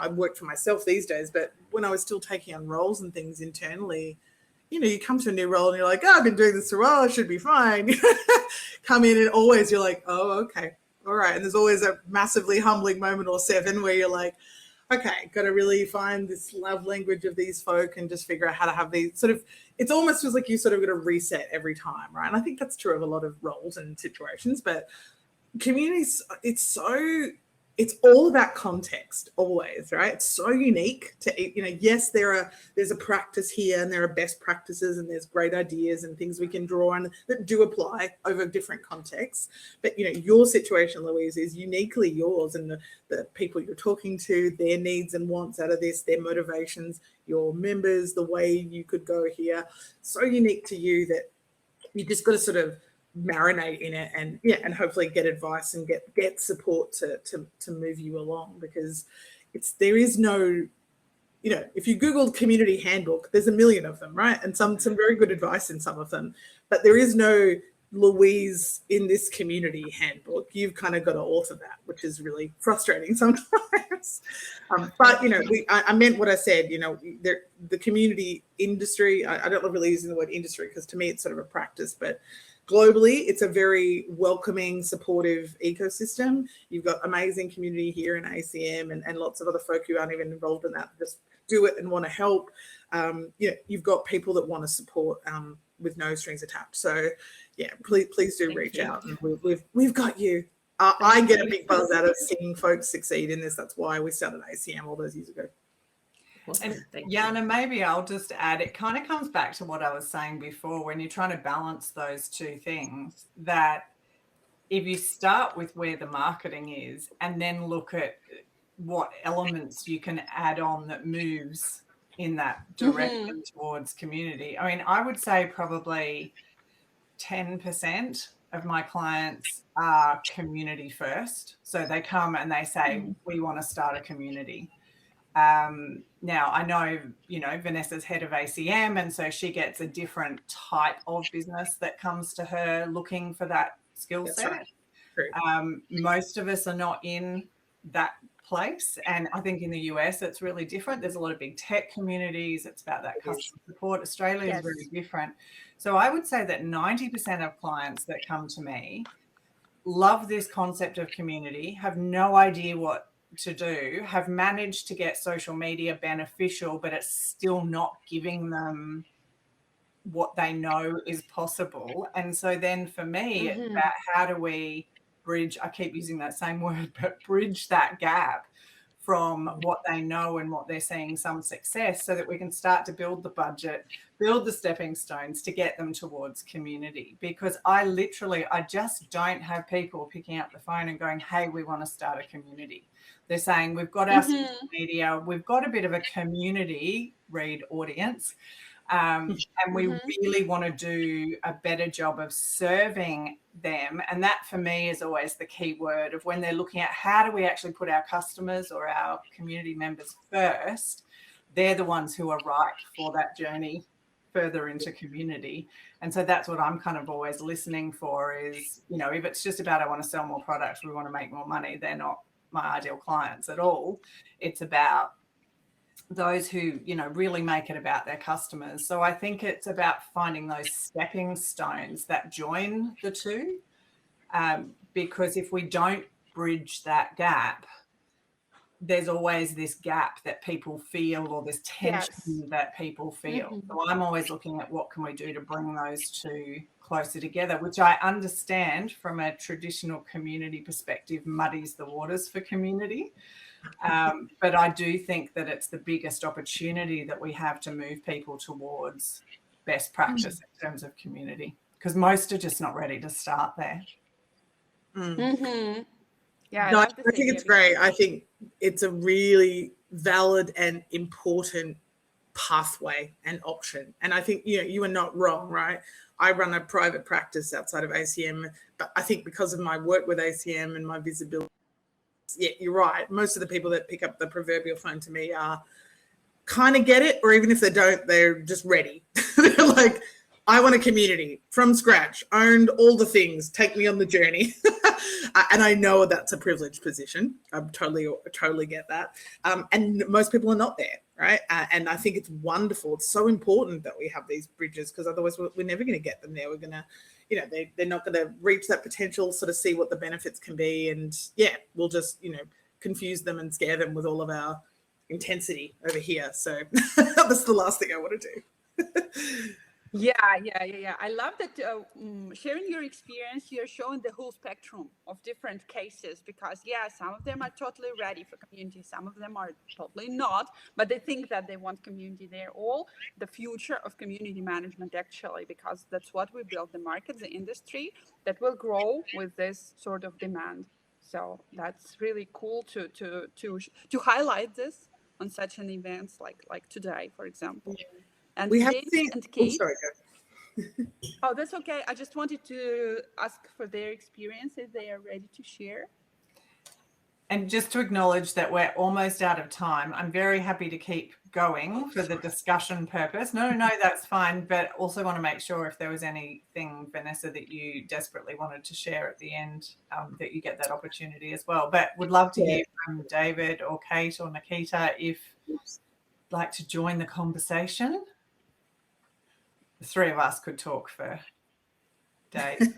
I've worked for myself these days, but when I was still taking on roles and things internally, you come to a new role and you're like, oh, I've been doing this for a while, I should be fine. Come in and always you're like, oh, okay, all right. And there's always a massively humbling moment or 7 where you're like, okay, got to really find this love language of these folk and just figure out how to have these it's almost feels like you sort of got to reset every time, right? And I think that's true of a lot of roles and situations, but communities, it's all about context always, right? It's so unique to, yes, there's a practice here and there are best practices and there's great ideas and things we can draw on that do apply over different contexts. But, your situation, Louise, is uniquely yours, and the people you're talking to, their needs and wants out of this, their motivations, your members, the way you could go here, so unique to you that you just got to sort of marinate in it and hopefully get advice and get support to move you along, because there is no, if you Google community handbook, there's a million of them, right? And some very good advice in some of them, but there is no Louise in this community handbook. You've kind of got to author that, which is really frustrating sometimes. But I meant what I said. The community industry. I don't really using the word industry because to me it's sort of a practice, but globally, it's a very welcoming, supportive ecosystem. You've got amazing community here in ACM and lots of other folk who aren't even involved in that, just do it and want to help. You've got people that want to support with no strings attached. So, please do reach out, and we've got you. I get a big buzz out of seeing folks succeed in this. That's why we started ACM all those years ago. And Jana, maybe I'll just add, it kind of comes back to what I was saying before, when you're trying to balance those two things, that if you start with where the marketing is and then look at what elements you can add on that moves in that direction towards community. I mean, I would say probably 10% of my clients are community first. So they come and they say, we want to start a community. Now, I know, Vanessa's head of ACM, and so she gets a different type of business that comes to her looking for that skill set. Right. Most of us are not in that place. And I think in the US, it's really different. There's a lot of big tech communities. It's about that customer support. Australia is very different. So I would say that 90% of clients that come to me love this concept of community, have no idea what to do, have managed to get social media beneficial, but it's still not giving them what they know is possible. And so then for me, it's about how do we bridge, I keep using that same word, but bridge that gap from what they know and what they're seeing some success, so that we can start to build the budget, build the stepping stones to get them towards community. Because I just don't have people picking up the phone and going, hey, we want to start a community. They're saying, we've got our social media, we've got a bit of a community read audience, and we really want to do a better job of serving them. And that for me is always the key word of when they're looking at how do we actually put our customers or our community members first. They're the ones who are right for that journey further into community. And so that's what I'm kind of always listening for is, if it's just about I want to sell more products, we want to make more money, they're not my ideal clients at all. It's about those who, really make it about their customers. So I think it's about finding those stepping stones that join the two, because if we don't bridge that gap, there's always this gap that people feel, or this tension that people feel. So I'm always looking at what can we do to bring those two closer together, which I understand from a traditional community perspective muddies the waters for community. But I do think that it's the biggest opportunity that we have to move people towards best practice in terms of community, because most are just not ready to start there. Yeah, no, I think it's great. I think it's a really valid and important pathway and option. And I think, you are not wrong, right? I run a private practice outside of ACM, but I think because of my work with ACM and my visibility, you're right. Most of the people that pick up the proverbial phone to me are kind of get it, or even if they don't, they're just ready. They're like, I want a community from scratch, owned all the things, take me on the journey. And I know that's a privileged position. I totally get that. And most people are not there, right? And I think it's wonderful. It's so important that we have these bridges, because otherwise we're never going to get them there. We're going to, they're not going to reach that potential, sort of see what the benefits can be. And we'll just, confuse them and scare them with all of our intensity over here. So that's the last thing I want to do. Yeah. I love that sharing your experience, you're showing the whole spectrum of different cases because, yeah, some of them are totally ready for community. Some of them are totally not, but they think that they want community. They're all the future of community management, actually, because that's what we build, the market, the industry that will grow with this sort of demand. So that's really cool to highlight this on such an event like today, for example. And We have Dave seen. and Oh, Kate. sorry. Oh, that's okay. I just wanted to ask for their experience if they are ready to share. And just to acknowledge that we're almost out of time, I'm very happy to keep going for the discussion purpose. No, that's fine. But also want to make sure if there was anything, Venessa, that you desperately wanted to share at the end, that you get that opportunity as well. But would love to hear from David or Kate or Nikita if you'd like to join the conversation. The three of us could talk for days.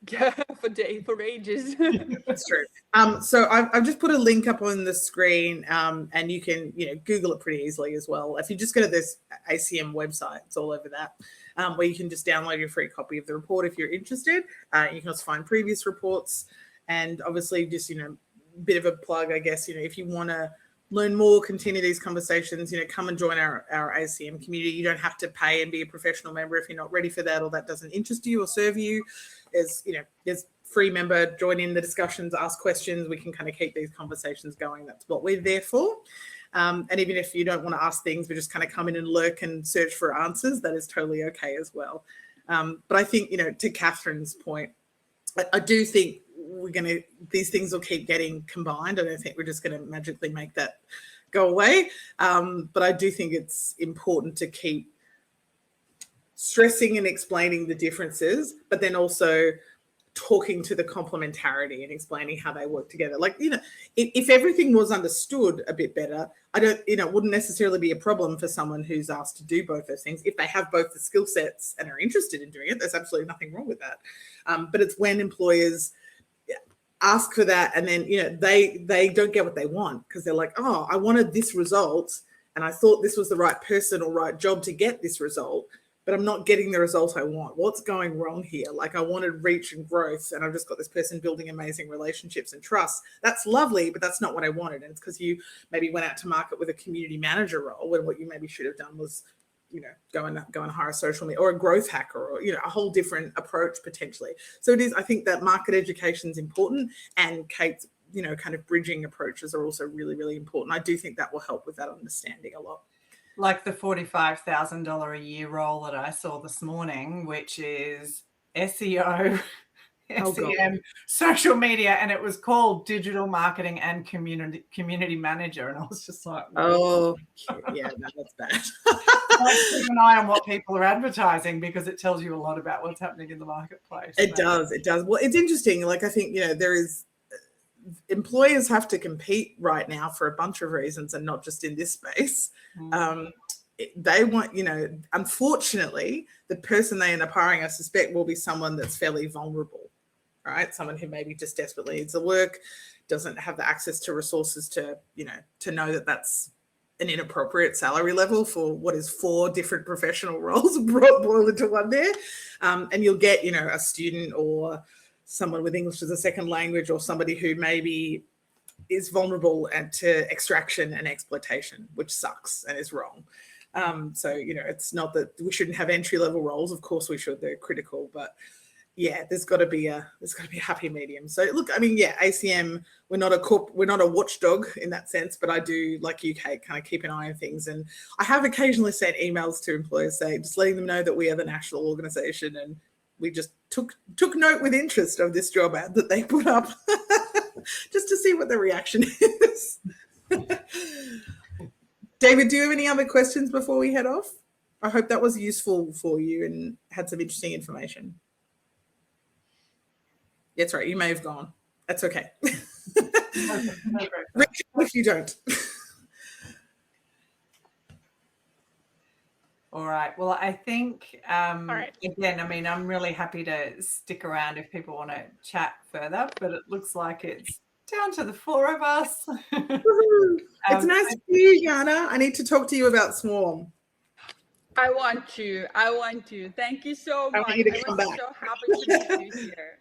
Yeah, for ages. That's true. So I've just put a link up on the screen, and you can Google it pretty easily as well. If you just go to this ACM website, it's all over that, where you can just download your free copy of the report if you're interested. You can also find previous reports, and obviously just bit of a plug, I guess. If you want to learn more, continue these conversations, come and join our ACM community. You don't have to pay and be a professional member if you're not ready for that or that doesn't interest you or serve you. There's free member, join in the discussions, ask questions. We can kind of keep these conversations going. That's what we're there for. And even if you don't want to ask things, we just kind of come in and lurk and search for answers. That is totally okay as well. But I think, to Catherine's point, I do think these things will keep getting combined. I don't think we're just going to magically make that go away. But I do think it's important to keep stressing and explaining the differences, but then also talking to the complementarity and explaining how they work together. Like, if everything was understood a bit better, it wouldn't necessarily be a problem for someone who's asked to do both those things. If they have both the skill sets and are interested in doing it, there's absolutely nothing wrong with that. But it's when employers ask for that and then, they don't get what they want because they're like, oh, I wanted this result and I thought this was the right person or right job to get this result, but I'm not getting the result I want. What's going wrong here? Like, I wanted reach and growth and I've just got this person building amazing relationships and trust. That's lovely, but that's not what I wanted. And it's because you maybe went out to market with a community manager role when what you maybe should have done was, go and hire a social media or a growth hacker or, a whole different approach potentially. So I think that market education is important, and Kate's, kind of bridging approaches are also really, really important. I do think that will help with that understanding a lot. Like the $45,000 a year role that I saw this morning, which is SEO, SEM, social media, and it was called Digital Marketing and Community Manager. And I was just like, oh, yeah, no, that's bad. Keep an eye on what people are advertising because it tells you a lot about what's happening in the marketplace. It does. Well, it's interesting. Like, I think, there is employers have to compete right now for a bunch of reasons and not just in this space. They want, unfortunately, the person they end up hiring, I suspect, will be someone that's fairly vulnerable, right? Someone who maybe just desperately needs the work, doesn't have the access to resources to, to know that that's an inappropriate salary level for what is 4 different professional roles boiled into one there. And you'll get, a student or someone with English as a second language or somebody who maybe is vulnerable to extraction and exploitation, which sucks and is wrong. So, it's not that we shouldn't have entry-level roles. Of course we should. They're critical. But, yeah, there's got to be a happy medium. So, look, I mean, yeah, ACM, we're not a watchdog in that sense, but I do, like you, Kate, kind of keep an eye on things. And I have occasionally sent emails to employers saying, just letting them know that we are the national organisation and we just took note with interest of this job ad that they put up just to see what the reaction is. David, do you have any other questions before we head off? I hope that was useful for you and had some interesting information. That's right. You may have gone. That's okay. If you don't. All right. Well, I think, again, I mean, I'm really happy to stick around if people want to chat further, but it looks like it's down to the 4 of us. It's nice to see you, Jana. I need to talk to you about Swarm. I want to. Thank you so much. I want you to I come was back. so happy to meet you here.